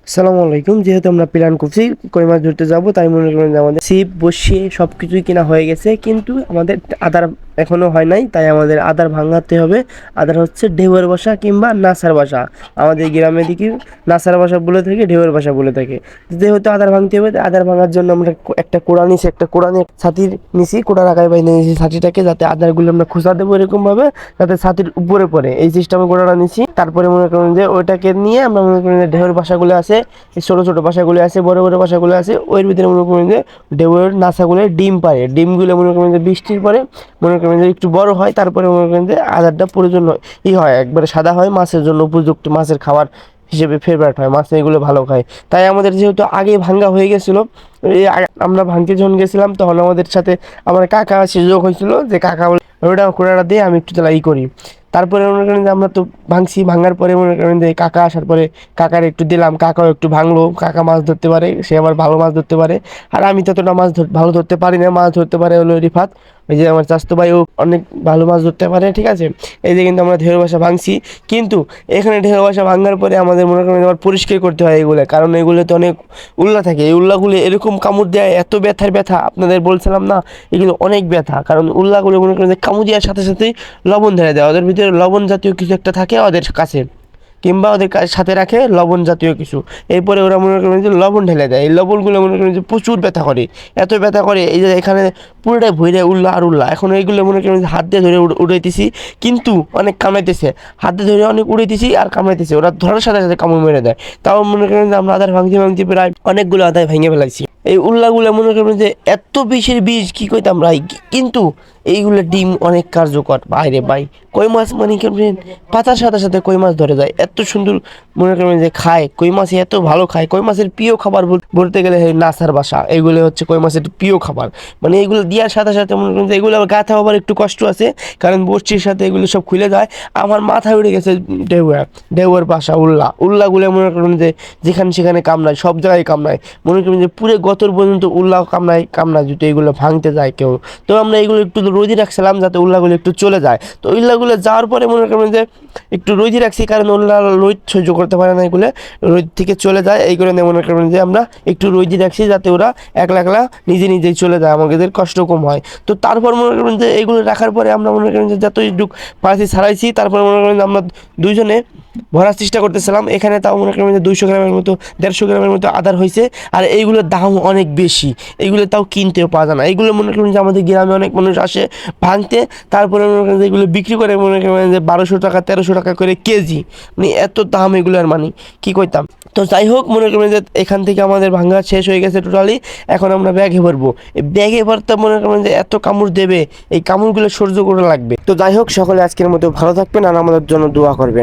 আসসালামু আলাইকুম। যেহেতু আমরা প্ল্যান করছি কই মাছ ধরতে যাব, তাই মনে করেন যে আমাদের ছিপ বসিয়ে সব কিছুই কেনা হয়ে গেছে, কিন্তু আমাদের আদার এখনও হয় নাই। তাই আমাদের আদার ভাঙাতে হবে। আদার হচ্ছে ঢেউয়ের বাসা কিংবা নাসার বাসা। আমাদের গ্রামের দিকে নাসার বাসা বলে থাকে, ঢেউয়ের বাসা বলে থাকে। যেহেতু আদার ভাঙতে হবে, আদার ভাঙার জন্য আমরা একটা কোড়া নিছি, একটা কোড়া নিয়ে ছাতির নিছি, কোড়া রাখায় বাইরে নিয়েছি ছাতিটাকে, যাতে আদারগুলো আমরা খোঁচা দেবো এরকমভাবে যাতে ছাতির উপরে পড়ে, এই সিস্টেমে কোড়াটা নিছি। তারপরে মনে করেন যে ওইটাকে নিয়ে আমরা মনে করেন যে ঢেউয়ের বাসাগুলো আছে, এই ছোটো ছোটো বাসাগুলো আছে, বড় বড় বাসাগুলো আছে, ওর ভিতরে মনে করেন যে ঢেউয়ের নাসাগুলো ডিম পারে। ডিমগুলো মনে করেন যে বৃষ্টির পরে মনে করেন যে একটু বড় হয়, তারপরে মনে করেন যে আদারটা প্রয়োজন হয় হয় একবারে সাদা হয়, মাছের জন্য উপযুক্ত, মাছের খাবার হিসেবে ফেভারিট হয়, মাছ এগুলো ভালো খায়। তাই আমাদের যেহেতু আগে ভাঙ্গা হয়ে গেছিলো, আমরা ভাঙতে যখন গেছিলাম তখন আমাদের সাথে আমার কাকা সুযোগ হয়েছিল, যে কাকা ওটা কোড়াটা দিয়ে আমি একটু তাহলে করি। তারপরে মনে করেন যে আমরা তো ভাঙছি, ভাঙার পরে মনে করেন যে কাকা আসার পরে কাকার একটু দিলাম, কাকাও একটু ভাঙলো। কাকা মাছ ধরতে পারে, সে আবার ভালো মাছ ধরতে পারে, আর আমি ততটা মাছ ভালো ধরতে পারি না। মাছ ধরতে পারে হলো রিফাত, ওই যে আমার চাচাতো ভাই, ও অনেক ভালো মাছ ধরতে পারে, ঠিক আছে। এই যে কিন্তু আমরা ঢেউয়ের বাসা ভাঙছি, কিন্তু এখানে ঢেউয়ের বাসা ভাঙার পরে আমাদের মনে করেন আবার পরিষ্কার করতে হয় এগুলো, কারণ এগুলোতে অনেক উল্লা থাকে। এই উল্লাগুলো এরকম কামড় দেয়, এত ব্যথার ব্যথা আপনাদের বলছিলাম না, এগুলো অনেক ব্যথা। কারণ উল্লাগুলো মনে করেন যে কামড় দেওয়ার সাথে সাথেই লবণ ধরে দেয়, ওদের ভিতরে লবণ জাতীয় কিছু একটা থাকে ওদের কাছে, কিংবা ওদের সাথে রাখে লবণ জাতীয় কিছু। এরপরে ওরা মনে করেন যে লবণ ঢেলে দেয়, এই লবণগুলো মনে করেন যে প্রচুর ব্যথা করে, এত ব্যথা করে। এই যে এখানে পুরোটাই ভইরে উল্লা আর উল্লা। এখন এইগুলো মনে করেন যে হাত দিয়ে ধরে উড়াইতেছি, কিন্তু অনেক কামড়াইতেছে। হাত দিয়ে ধরে অনেক উড়াইতেছি আর কামড়াইতেছে, ওরা ধরার সাথে সাথে কামড় মেরে দেয়। তাও মনে করেন যে আমরা আদার ভাঙতে ভাঙতে প্রায় অনেকগুলো আদায় ভেঙে ফেলাইছি। এই উল্লাগুলো মনে করবেন যে এত বিষের বীজ কি কইতাম ভাই, কিন্তু এইগুলো ডিম অনেক কার্যকর। বাইরে ভাই কই মাছ মানে করবেন, পাতার সাথে সাথে কই মাছ ধরে যায়, এত সুন্দর মনে করবেন যে খায় কই মাছ, এত ভালো খায়। কই মাছের প্রিয় খাবার বলতে গেলে নাসার বাসা, এগুলো হচ্ছে কই মাছের প্রিয় খাবার। মানে এগুলো দেওয়ার সাথে সাথে মনে করেন যে এগুলো আবার গাথা হবার একটু কষ্ট আছে, কারণ বর্ষির সাথে এগুলো সব খুলে যায়। আমার মাথায় উঠে গেছে ঢেউয়ের বাসা, উল্লাগুলো মনে করেন যে যেখানে সেখানে কামড়ায়, সব জায়গায় কামড়ায়। মনে করেন যে পুরো গতর পর্যন্ত উল্লা কামড়ায় যদি এগুলো ভাঙতে যায় কেউ। তো আমরা এগুলো একটু রোদে রাখছিলাম যাতে উল্লাগুলো একটু চলে যায়। তো উল্লাগুলো যাওয়ার পরে মনে করেন যে একটু রোদে রাখছি, কারণ উল্লা রোদ সহ্য করতে পারে না, এগুলো রোদ থেকে চলে যায়। এই কারণে মনে করেন যে আমরা একটু রোদে রাখছি যাতে ওরা একলা একলা নিজে নিজেই চলে যায়, আমাদের কষ্ট কম হয়। তো তারপর মনে করেন যে এগুলো রাখার পরে আমরা মনে করেন যে যতই পাড়াছি ছাড়াইছি, তারপর মনে করেন যে আমরা দুইজনে ভরার চেষ্টা করতেছিলাম। এখানে তাও মনে করেন যে 200 গ্রামের মতো 150 গ্রামের মতো আদার হয়েছে। আর এইগুলোর দাম অনেক বেশি, এইগুলো তাও কিনতেও পাওয়া যায় না। এইগুলো মনে করেন যে আমাদের গ্রামে অনেক মানুষ আসে ভাঙতে, তারপরে মনে করেন যে এগুলো বিক্রি করে মনে করেন যে 1200 টাকা 1300 টাকা করে কেজি, মানে এত দাম এগুলোর, মানে কি কইতাম। তো যাই হোক, মনে করেন যে এখান থেকে আমাদের ভাঙা শেষ হয়ে গেছে টোটালি। এখন আমরা ব্যাগে ভরবো। এই ব্যাগে ভরতে মনে করেন যে এত কামড় দেবে, এই কামড়গুলো সহ্য করে লাগবে। তো যাই হোক, সকলে আজকের মতো ভালো থাকবেন আর আমাদের জন্য দোয়া করবেন।